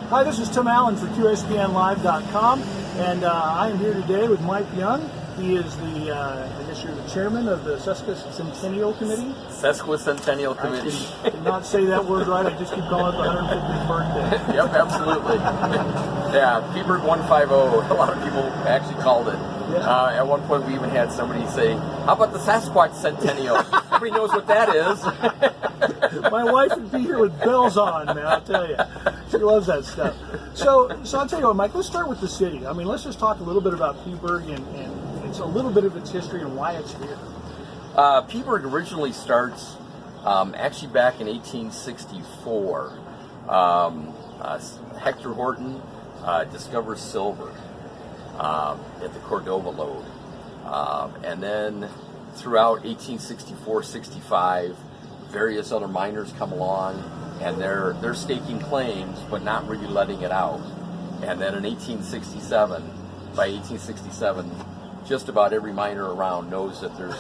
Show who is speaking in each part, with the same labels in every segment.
Speaker 1: Hi, this is Tim Allen for QSPNLive.com, and I am here today with Mike Young. He is the, I guess you're the chairman of the Sesquicentennial Committee?
Speaker 2: Sesquicentennial Committee.
Speaker 1: I did not say that word right, I just keep calling it the 150th birthday.
Speaker 2: Yep, absolutely. Yeah, Philipsburg 150, a lot of people actually called it. Yeah. At one point we even had somebody say, how about the Sesquicentennial? Everybody knows what that is.
Speaker 1: My wife would be here with bells on, man, I'll tell you. She loves that stuff. So I'll tell you what, Mike, let's start with the city. I mean, let's just talk a little bit about Philipsburg and it's a little bit of its history and why it's here.
Speaker 2: Philipsburg originally starts actually back in 1864. Hector Horton discovers silver at the Cordova lode. And then throughout 1864-65, various other miners come along and they're staking claims but not really letting it out. And then in 1867, by 1867, just about every miner around knows that there's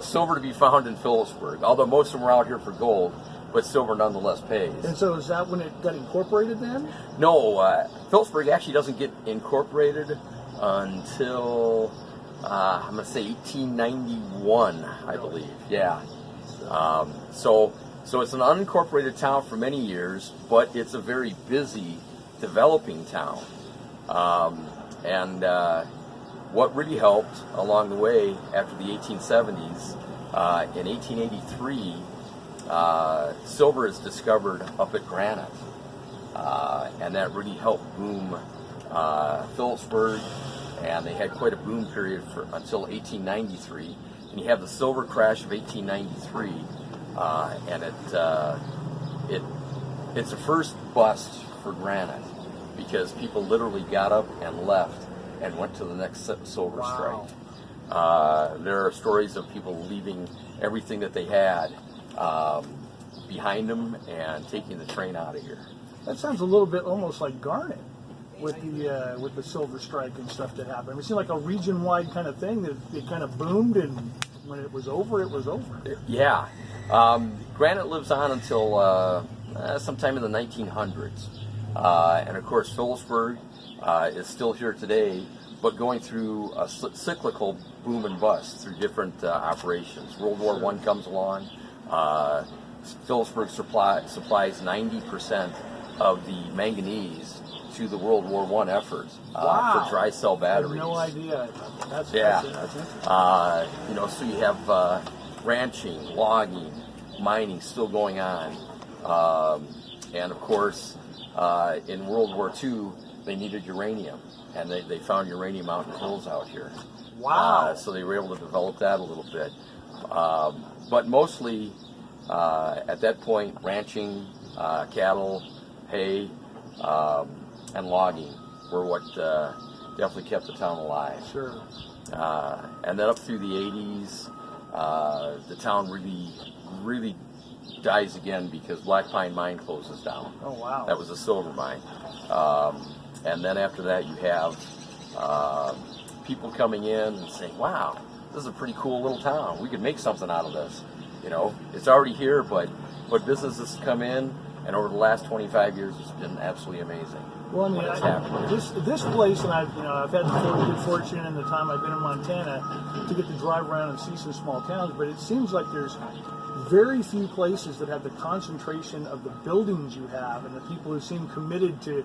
Speaker 2: silver to be found in Philipsburg, although most of them are out here for gold, but silver nonetheless pays.
Speaker 1: And so is that when it got incorporated then?
Speaker 2: No, Philipsburg actually doesn't get incorporated until, I'm going to say 1891, I believe. Yeah. So it's an unincorporated town for many years, but it's a very busy, developing town. What really helped along the way after the 1870s, in 1883, silver is discovered up at Granite, and that really helped boom Philipsburg, and they had quite a boom period until 1893. And you have the silver crash of 1893, and it's the first bust for Granite because people literally got up and left and went to the next silver strike. There are stories of people leaving everything that they had behind them and taking the train out of here.
Speaker 1: That sounds a little bit almost like Garnet with the silver strike and stuff that happened. It seemed like a region-wide kind of thing that it kind of boomed, and when it was over, it was over.
Speaker 2: Yeah. Granite lives on until sometime in the 1900s. And of course, Philipsburg is still here today, but going through a cyclical boom and bust through different operations. World War I comes along. Philipsburg supplies 90% of the manganese to the World War I effort for dry cell batteries.
Speaker 1: I had no idea. That's interesting.
Speaker 2: So you have ranching, logging, mining still going on, and of course, in World War II, they needed uranium, and they found uranium out in the hills out here.
Speaker 1: Wow!
Speaker 2: So they were able to develop that a little bit, but mostly at that point, ranching, cattle, hay, and logging were what definitely kept the town alive.
Speaker 1: Sure.
Speaker 2: And then up through the 80s, the town really dies again because Black Pine Mine closes down.
Speaker 1: Oh, wow.
Speaker 2: That was a silver mine. And then after that you have people coming in and saying, wow, this is a pretty cool little town. We could make something out of this. You know, it's already here, but businesses come in, and over the last 25 years, it's been absolutely amazing.
Speaker 1: Well, I mean, this place, and I've had the good fortune in the time I've been in Montana to get to drive around and see some small towns, but it seems like there's very few places that have the concentration of the buildings you have and the people who seem committed to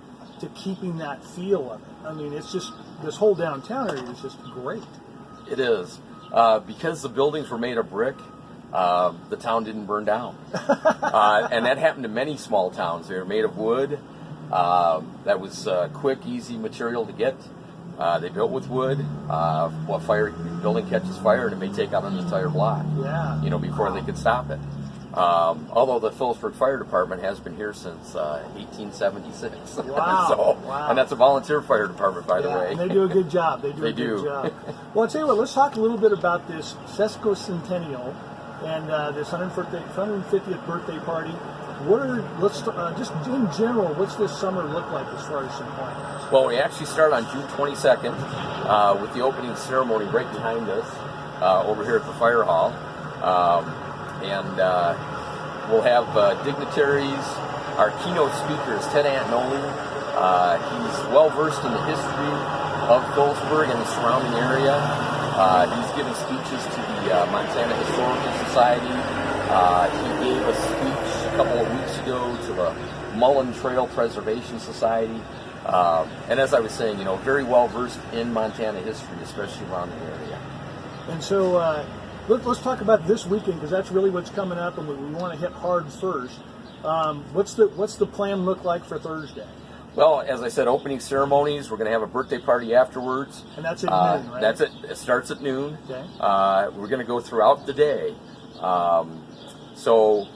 Speaker 1: keeping that feel of it. I mean, it's just, this whole downtown area is just great.
Speaker 2: It is. Because the buildings were made of brick, the town didn't burn down. And that happened to many small towns. They were made of wood. That was quick, easy material to get. They built with wood. Building catches fire, and it may take out an entire block.
Speaker 1: Yeah.
Speaker 2: Before they could stop it. Although the Philipsburg Fire Department has been here since 1876.
Speaker 1: Wow. Wow.
Speaker 2: And that's a volunteer fire department, by the way.
Speaker 1: And they do a good job. They do a good job. Well, I'll tell you what, let's talk a little bit about this Sesquicentennial and this 150th birthday party. Just in general, what's this summer look like as far as some plans?
Speaker 2: Well, we actually start on June 22nd with the opening ceremony right behind us over here at the fire hall. And we'll have dignitaries, Our keynote speaker is Ted Antonioli. He's well versed in the history of Philipsburg and the surrounding area. He's given speeches to the Montana Historical Society. He gave a speech a couple of weeks ago to the Mullen Trail Preservation Society. And as I was saying, very well versed in Montana history, especially around the area.
Speaker 1: And so let's talk about this weekend, because that's really what's coming up, and we want to hit hard first. What's the plan look like for Thursday?
Speaker 2: Well, as I said, opening ceremonies. We're going to have a birthday party afterwards.
Speaker 1: And that's at noon, right?
Speaker 2: That's it. It starts at noon.
Speaker 1: Okay.
Speaker 2: We're going to go throughout the day. So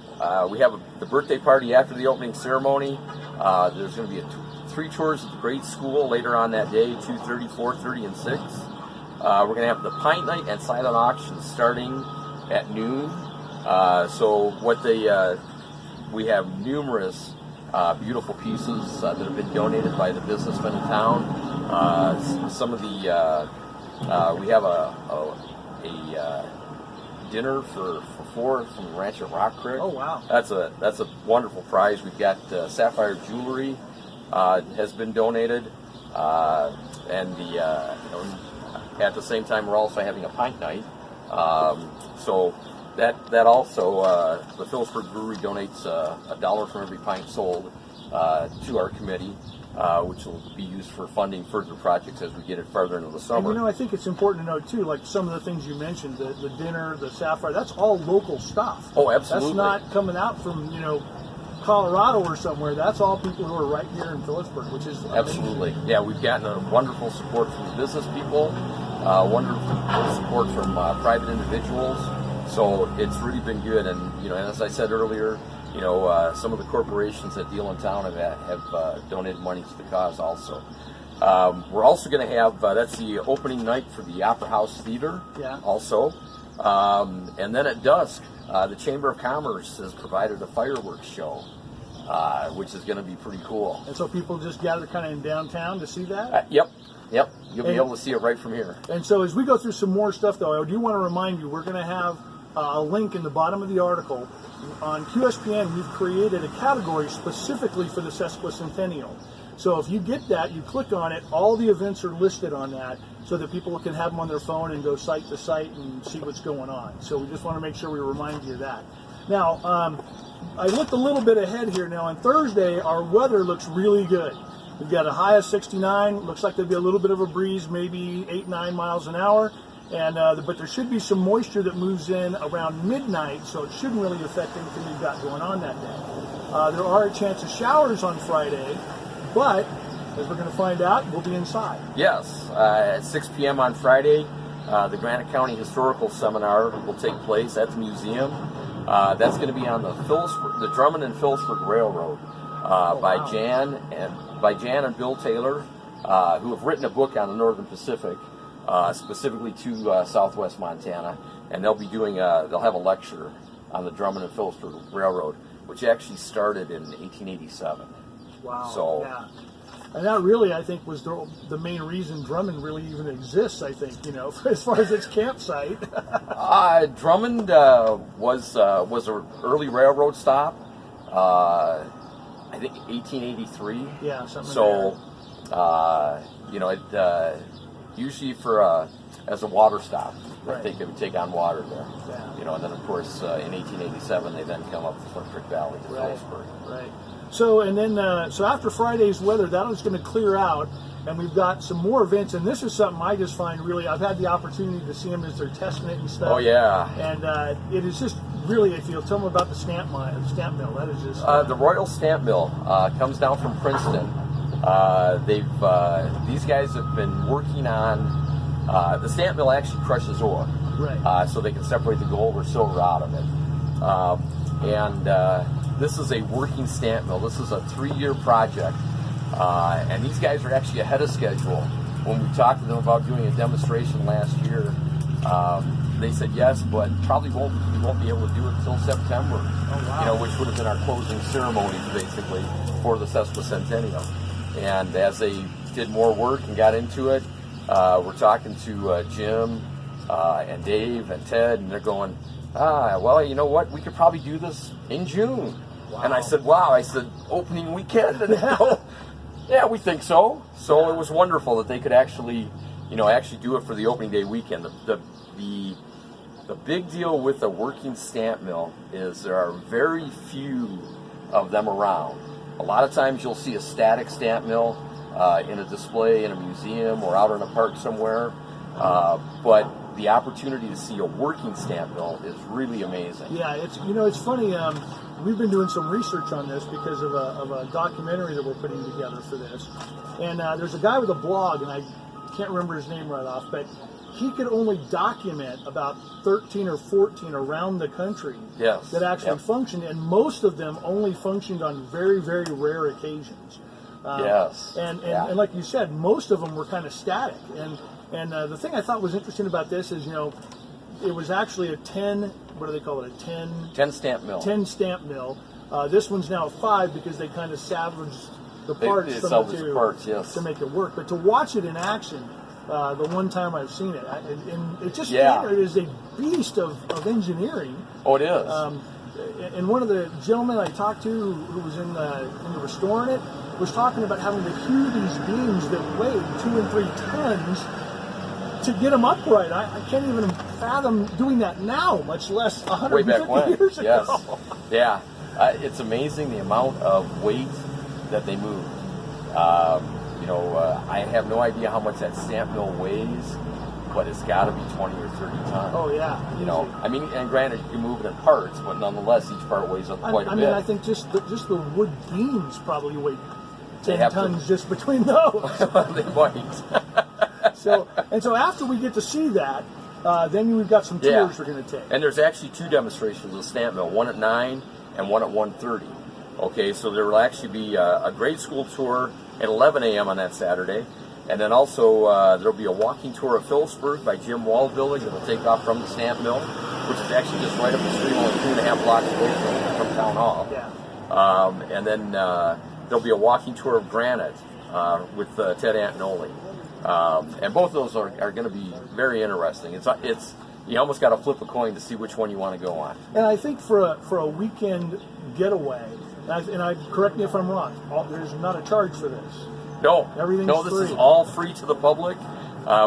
Speaker 2: we have the birthday party after the opening ceremony. There's going to be 3 tours of the grade school later on that day, 2:30, 4:30, and 6. We're going to have the Pint night and silent auction starting at noon. We have numerous beautiful pieces that have been donated by the businessmen in town. Some of the we have a dinner for 4 from the ranch at Rock Creek.
Speaker 1: Oh wow!
Speaker 2: That's a wonderful prize. We've got sapphire jewelry has been donated, and at the same time we're also having a pint night. So that also the Philipsburg Brewery donates $1 from every pint sold to our committee, which will be used for funding further projects as we get it further into the summer.
Speaker 1: And I think it's important to note too, like some of the things you mentioned, the dinner, the sapphire, that's all local stuff.
Speaker 2: Oh, absolutely.
Speaker 1: That's not coming out from Colorado or somewhere. That's all people who are right here in Philipsburg, which is
Speaker 2: absolutely amazing. Yeah, we've gotten a wonderful support from the business people, wonderful support from private individuals. So it's really been good. And as I said earlier, some of the corporations that deal in town have donated money to the cause also. We're also going to have, that's the opening night for the Opera House Theater also. And then at Dusk, the Chamber of Commerce has provided a fireworks show, which is going to be pretty cool.
Speaker 1: And so people just gather kind of in downtown to see that?
Speaker 2: Yep. You'll be able to see it right from here.
Speaker 1: And so as we go through some more stuff, though, I do want to remind you, we're going to have a link in the bottom of the article. On QSPN, we've created a category specifically for the Sesquicentennial. So if you get that, you click on it, all the events are listed on that so that people can have them on their phone and go site to site and see what's going on. So we just want to make sure we remind you of that. Now, I looked a little bit ahead here. Now, on Thursday, our weather looks really good. We've got a high of 69. Looks like there'll be a little bit of a breeze, maybe 8-9 miles an hour. And but there should be some moisture that moves in around midnight, so it shouldn't really affect anything you've got going on that day. There are a chance of showers on Friday, but as we're going to find out, we'll be inside.
Speaker 2: Yes, at 6 p.m. on Friday, the Granite County Historical Seminar will take place at the museum. That's going to be on the Drummond and Philipsburg Railroad by Jan and Bill Taylor, who have written a book on the Northern Pacific. Specifically to Southwest Montana, and they'll have a lecture on the Drummond and Philipsburg Railroad, which actually started in 1887.
Speaker 1: Wow.
Speaker 2: So,
Speaker 1: yeah. And that really, I think, was the main reason Drummond really even exists, I think, as far as its campsite.
Speaker 2: Drummond was an early railroad stop, I think 1883.
Speaker 1: Yeah, something
Speaker 2: so, usually as a water stop.
Speaker 1: Right.
Speaker 2: I think they would take on water there.
Speaker 1: Yeah.
Speaker 2: And then of course in 1887 they then come up the Flint Creek Valley to Philipsburg.
Speaker 1: Right. So so after Friday's weather, that is going to clear out, and we've got some more events. And this is something I just find really. I've had the opportunity to see them as they're testing it and stuff.
Speaker 2: Oh yeah.
Speaker 1: And it is just really, if you'll tell them about the stamp mill, that is just
Speaker 2: the Royal Stamp Mill comes down from Princeton. These guys have been working on the stamp mill actually crushes ore,
Speaker 1: right?
Speaker 2: So they can separate the gold or silver out of it. This is a working stamp mill. This is a 3-year project, and these guys are actually ahead of schedule. When we talked to them about doing a demonstration last year, they said yes, but probably we won't be able to do it until September.
Speaker 1: Oh, wow.
Speaker 2: Which would have been our closing ceremony basically for the Sesquicentennial. And as they did more work and got into it, we're talking to Jim and Dave and Ted, and they're going, well, you know what? We could probably do this in June.
Speaker 1: Wow.
Speaker 2: And I said, wow, I said, opening weekend? And they go, yeah, we think so. So it was wonderful that they could actually, actually do it for the opening day weekend. The big deal with a working stamp mill is there are very few of them around. A lot of times you'll see a static stamp mill in a display in a museum or out in a park somewhere, but the opportunity to see a working stamp mill is really amazing.
Speaker 1: Yeah, it's funny. We've been doing some research on this because of a documentary that we're putting together for this. And there's a guy with a blog, and I can't remember his name right off, but he could only document about 13 or 14 around the country that actually functioned, and most of them only functioned on very, very rare occasions. And like you said, most of them were kind of static. And the thing I thought was interesting about this is, it was actually a 10, what do they call it, a
Speaker 2: 10 stamp mill.
Speaker 1: 10 stamp mill. This one's now a 5 because they kind of salvaged the parts to make it work. But to watch it in action, the one time I've seen it, and it just it is a beast of engineering.
Speaker 2: Oh, it is.
Speaker 1: And one of the gentlemen I talked to who was in the restoring it was talking about having to hew these beams that weighed 2 and 3 tons to get them upright. I can't even fathom doing that now, much less 150 years ago.
Speaker 2: Yeah. It's amazing the amount of weight that they move. I have no idea how much that stamp mill weighs, but it's got to be 20 or 30 tons.
Speaker 1: Oh, yeah.
Speaker 2: I mean, and granted, you can move it in parts, but nonetheless, each part weighs up quite a bit.
Speaker 1: I think just the wood beams probably weigh 10 tons just between those.
Speaker 2: They might.
Speaker 1: So after we get to see that, then we've got some tours we're going to take.
Speaker 2: And there's actually 2 demonstrations of the stamp mill, one at 9 and one at 1:30. Okay, so there will actually be a grade school tour at 11 a.m. on that Saturday. And then also there'll be a walking tour of Philipsburg by Jim Waldbillig that will take off from the stamp mill, which is actually just right up the street, only 2.5 blocks away from Town Hall.
Speaker 1: Yeah.
Speaker 2: And then there'll be a walking tour of Granite with Ted Antonioli. And both of those are going to be very interesting. It's you almost got to flip a coin to see which one you want to go on.
Speaker 1: And I think for a weekend getaway, and I correct me if I'm wrong, there's not a charge for this.
Speaker 2: No,
Speaker 1: everything's
Speaker 2: this
Speaker 1: free.
Speaker 2: Is all free to the public.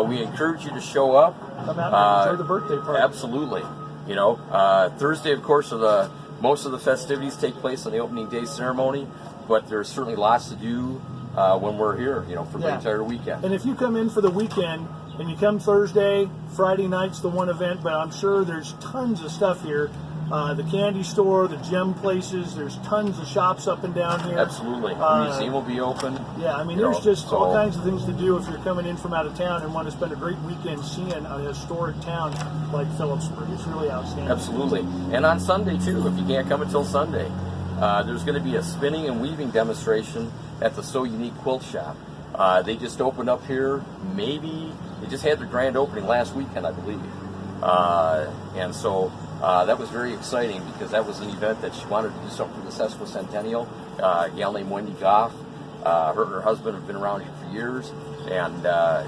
Speaker 2: We encourage you to show up.
Speaker 1: Come out and enjoy the birthday party.
Speaker 2: Absolutely. Thursday, of course, most of the festivities take place on the opening day ceremony, but there's certainly lots to do when we're here, for the entire weekend.
Speaker 1: And if you come in for the weekend and you come Thursday, Friday night's the one event, but I'm sure there's tons of stuff here. The candy store, the gem places, there's tons of shops up and down here.
Speaker 2: Absolutely. The museum will be open.
Speaker 1: Yeah, I mean, there's just all kinds of things to do if you're coming in from out of town and want to spend a great weekend seeing a historic town like Philipsburg. It's really outstanding.
Speaker 2: Absolutely. And on Sunday, too, if you can't come until Sunday, there's going to be a spinning and weaving demonstration at the So Unique Quilt Shop. They just opened up here, they just had their grand opening last weekend, I believe. And so that was very exciting because that was an event that she wanted to do something for the Sesquicentennial. A gal named Wendy Goff, her and her husband have been around here for years, and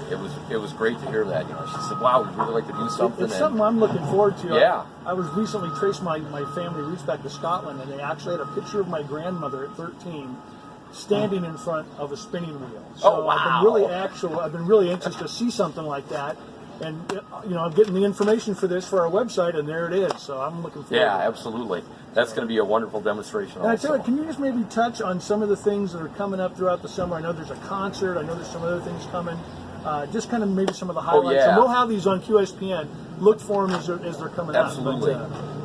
Speaker 2: it was great to hear that. She said, "Wow, we'd really like to do something."
Speaker 1: It's something I'm looking forward to.
Speaker 2: Yeah.
Speaker 1: I was recently traced my family roots back to Scotland, and they actually had a picture of my grandmother at 13 standing in front of a spinning wheel. So I've been really anxious to see something like that. And, I'm getting the information for this for our website, and there it is. So I'm looking forward to it.
Speaker 2: Yeah, absolutely. That's going to be a wonderful demonstration
Speaker 1: and also. I tell you, can you just maybe touch on some of the things that are coming up throughout the summer? I know there's a concert. I know there's some other things coming. Just kind of maybe some of the highlights. And we'll have these on QSPN. Look for them as they're coming out.
Speaker 2: Absolutely.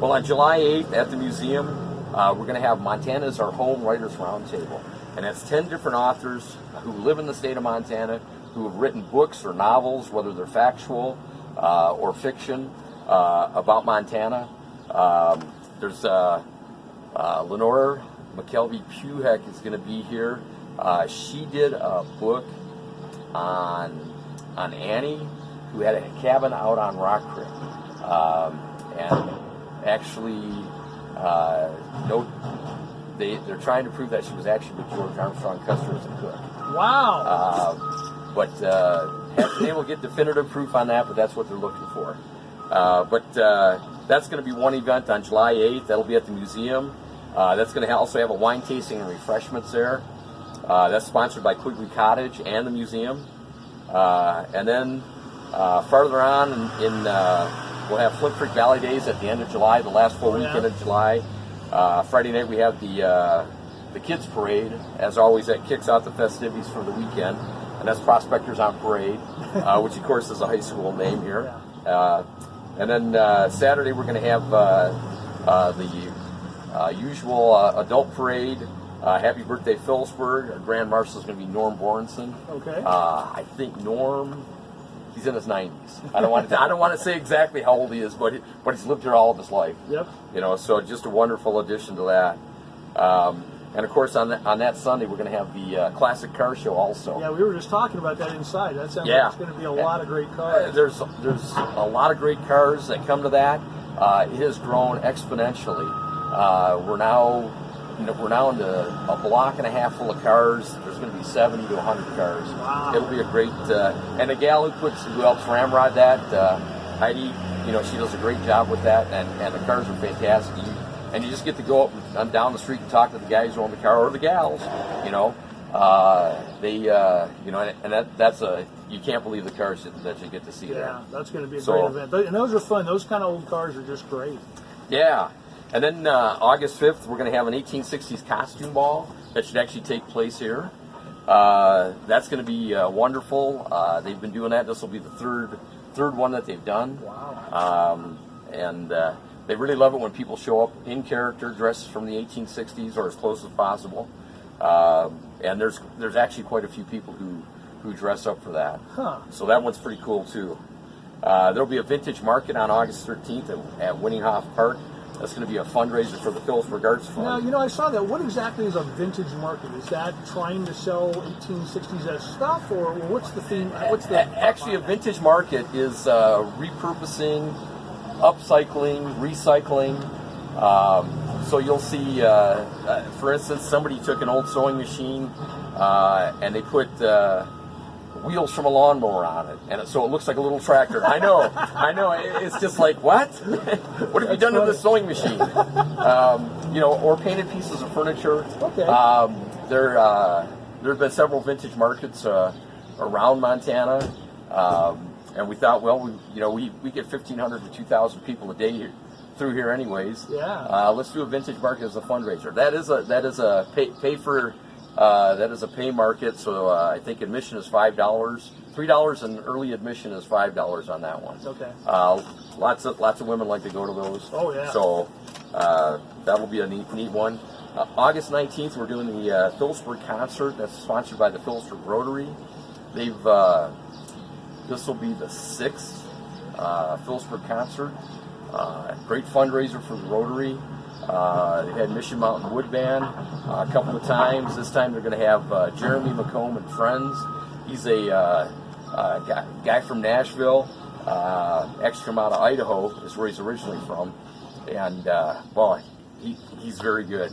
Speaker 2: Well, on July 8th at the museum, we're going to have Montana as Our Home Writers Roundtable. And that's 10 different authors who live in the state of Montana, who have written books or novels, whether they're factual or fiction, about Montana. There's Lenore McKelvey-Puhek is going to be here. She did a book on Annie, who had a cabin out on Rock Creek, and actually, they're trying to prove that she was actually with George Armstrong Custer as a cook.
Speaker 1: Wow.
Speaker 2: But haven't been able to get definitive proof on that, but that's what they're looking for. But that's going to be one event on July 8th. That'll be at the museum. That's going to also have a wine tasting and refreshments there. That's sponsored by Quigley Cottage and the museum. And then farther on, we'll have Flip Creek Valley Days at the end of July, the last full weekend of July. Friday night we have the Kids Parade. As always, that kicks out the festivities for the weekend. And that's Prospectors on Parade, which of course is a high school name here. And then Saturday we're going to have the usual adult parade. Happy birthday, Philipsburg. Our Grand Marshal is going to be Norm Borenson.
Speaker 1: Okay.
Speaker 2: I think Norm, he's in his 90s. I don't want to say exactly how old he is, but he's lived here all of his life.
Speaker 1: Yep.
Speaker 2: You know, so just a wonderful addition to that. And of course, on that Sunday, we're going to have the classic car show also.
Speaker 1: Yeah, we were just talking about that inside. That sounds like it's going to be a lot of great cars.
Speaker 2: There's a lot of great cars that come to that. It has grown exponentially. We're now into a block and a half full of cars. There's going to be 70 to 100 cars.
Speaker 1: Wow.
Speaker 2: It'll be a great. And the gal who helps ramrod that, Heidi, she does a great job with that, and the cars are fantastic. And you just get to go up and down the street and talk to the guys who own the car or the gals. That's you can't believe the cars that you get to see there.
Speaker 1: Yeah, that's going to be a great event. And those are fun. Those kind of old cars are just great.
Speaker 2: Yeah. And then August 5th, we're going to have an 1860s costume ball that should actually take place here. That's going to be wonderful. They've been doing that. This will be the third one that they've done.
Speaker 1: Wow.
Speaker 2: And they really love it when people show up in character, dressed from the 1860s or as close as possible. And there's actually quite a few people who dress up for that.
Speaker 1: Huh.
Speaker 2: So that one's pretty cool too. There'll be a vintage market on August 13th at Winninghoff Park. That's going to be a fundraiser for the Philipsburg Arts Fund.
Speaker 1: Now, I saw that. What exactly is a vintage market? Is that trying to sell 1860s stuff, or what's the theme?
Speaker 2: Actually, a vintage market is repurposing, upcycling, recycling. So you'll see, for instance, somebody took an old sewing machine and they put wheels from a lawnmower on it, and so it looks like a little tractor. I know. It's just like, what? What have you done to this sewing machine? Or painted pieces of furniture.
Speaker 1: Okay.
Speaker 2: There have been several vintage markets around Montana, and we thought, well, we get 1,500 to 2,000 people a day here, through here, anyways.
Speaker 1: Yeah.
Speaker 2: Let's do a vintage market as a fundraiser. That is a pay market, so I think admission is $5, $3, and early admission is $5 on that one.
Speaker 1: Okay.
Speaker 2: Lots of women like to go to those.
Speaker 1: Oh yeah.
Speaker 2: So that'll be a neat one. August 19th, we're doing the Philipsburg concert. That's sponsored by the Philipsburg Rotary. This will be the 6th Philipsburg concert. Great fundraiser for the Rotary. They've had Mission Mountain Wood Band a couple of times. This time they're going to have Jeremy McComb and friends. He's a guy from Nashville, actually from out of Idaho, is where he's originally from. And, he's very good.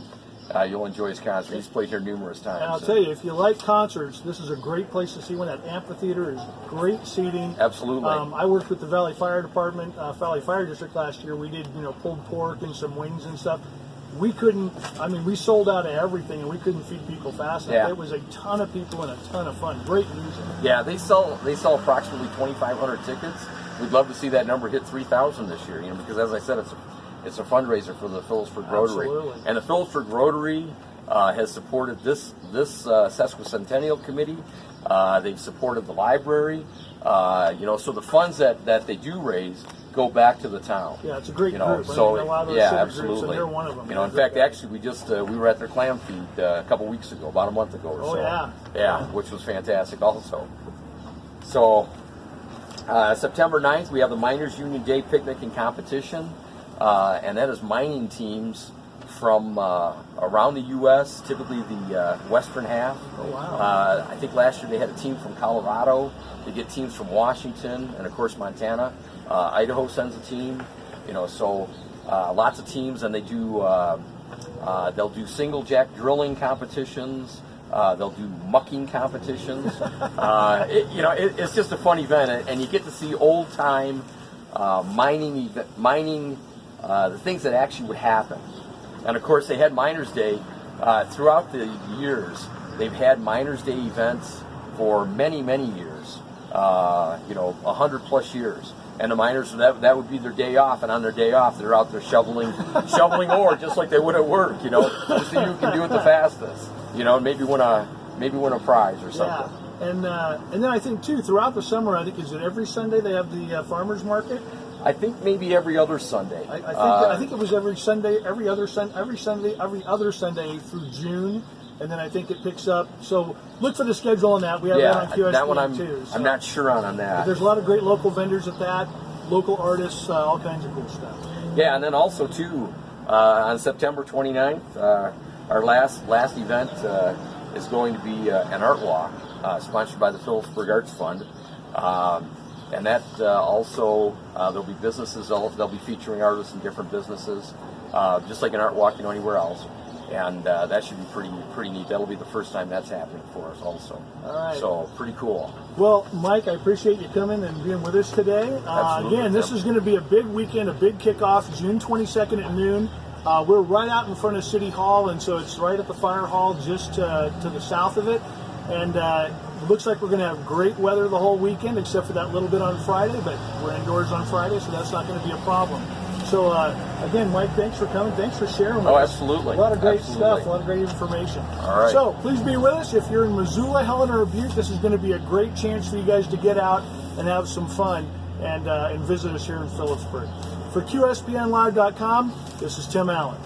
Speaker 2: You'll enjoy his concert. He's played here numerous times.
Speaker 1: And I'll tell you, if you like concerts, this is a great place to see one. That amphitheater is great seating.
Speaker 2: Absolutely.
Speaker 1: I worked with the Valley Fire Department, Valley Fire District last year. We did, pulled pork and some wings and stuff. We sold out of everything, and we couldn't feed people fast enough.
Speaker 2: Yeah.
Speaker 1: It was a ton of people and a ton of fun. Great music.
Speaker 2: Yeah, they sell approximately 2,500 tickets. We'd love to see that number hit 3,000 this year, because as I said, it's a fundraiser for the Philipsburg Rotary.
Speaker 1: Absolutely.
Speaker 2: And the Philipsburg Rotary has supported this Sesquicentennial committee. They've supported the library. So the funds that they do raise go back to the town.
Speaker 1: Yeah, it's a great group.
Speaker 2: So
Speaker 1: a lot of those
Speaker 2: absolutely.
Speaker 1: Groups, and they're one of them.
Speaker 2: In fact, actually, we were at their clam feed a couple weeks ago, about a month ago or so.
Speaker 1: Yeah.
Speaker 2: Yeah, which was fantastic also. So September 9th, we have the Miners Union Day Picnic and Competition. And that is mining teams from around the U.S., typically the western half.
Speaker 1: Oh, wow.
Speaker 2: I think last year they had a team from Colorado. They get teams from Washington and, of course, Montana. Idaho sends a team. So lots of teams, and they'll do single jack drilling competitions. They'll do mucking competitions. It's just a fun event, and you get to see old time mining, the things that actually would happen. And of course, they had Miners Day throughout the years. They've had Miners Day events for many, many years. 100+ years. And the miners, that would be their day off, and on their day off, they're out there shoveling ore, just like they would at work, just so you can do it the fastest, maybe win a prize or something.
Speaker 1: Yeah, and then I think too, throughout the summer, I think, is it every Sunday they have the farmers market?
Speaker 2: I think maybe every other Sunday.
Speaker 1: I think it was every Sunday, every other Sunday through June. And then I think it picks up. So look for the schedule on that. We have that on QSPN
Speaker 2: that one
Speaker 1: too. So
Speaker 2: I'm not sure on that.
Speaker 1: But there's a lot of great local vendors at that, local artists, all kinds of cool stuff.
Speaker 2: Yeah, and then also too, on September 29th, our last event is going to be an art walk sponsored by the Philipsburg Arts Fund. And that also, there'll be businesses, they'll be featuring artists in different businesses, just like an art walk anywhere else. And that should be pretty neat. That'll be the first time that's happening for us also.
Speaker 1: All right.
Speaker 2: So pretty cool.
Speaker 1: Well, Mike, I appreciate you coming and being with us today. Again, this is going to be a big weekend, a big kickoff, June 22nd at noon. We're right out in front of City Hall, and so it's right at the fire hall just to the south of it. And it looks like we're going to have great weather the whole weekend, except for that little bit on Friday, but we're indoors on Friday, so that's not going to be a problem. So, again, Mike, thanks for coming. Thanks for sharing with us.
Speaker 2: Oh, absolutely.
Speaker 1: A lot of great stuff, a lot of great information.
Speaker 2: All right.
Speaker 1: So, please be with us. If you're in Missoula, Helena, or Butte, this is going to be a great chance for you guys to get out and have some fun and visit us here in Philipsburg. For QSPNlive.com, this is Tim Allen.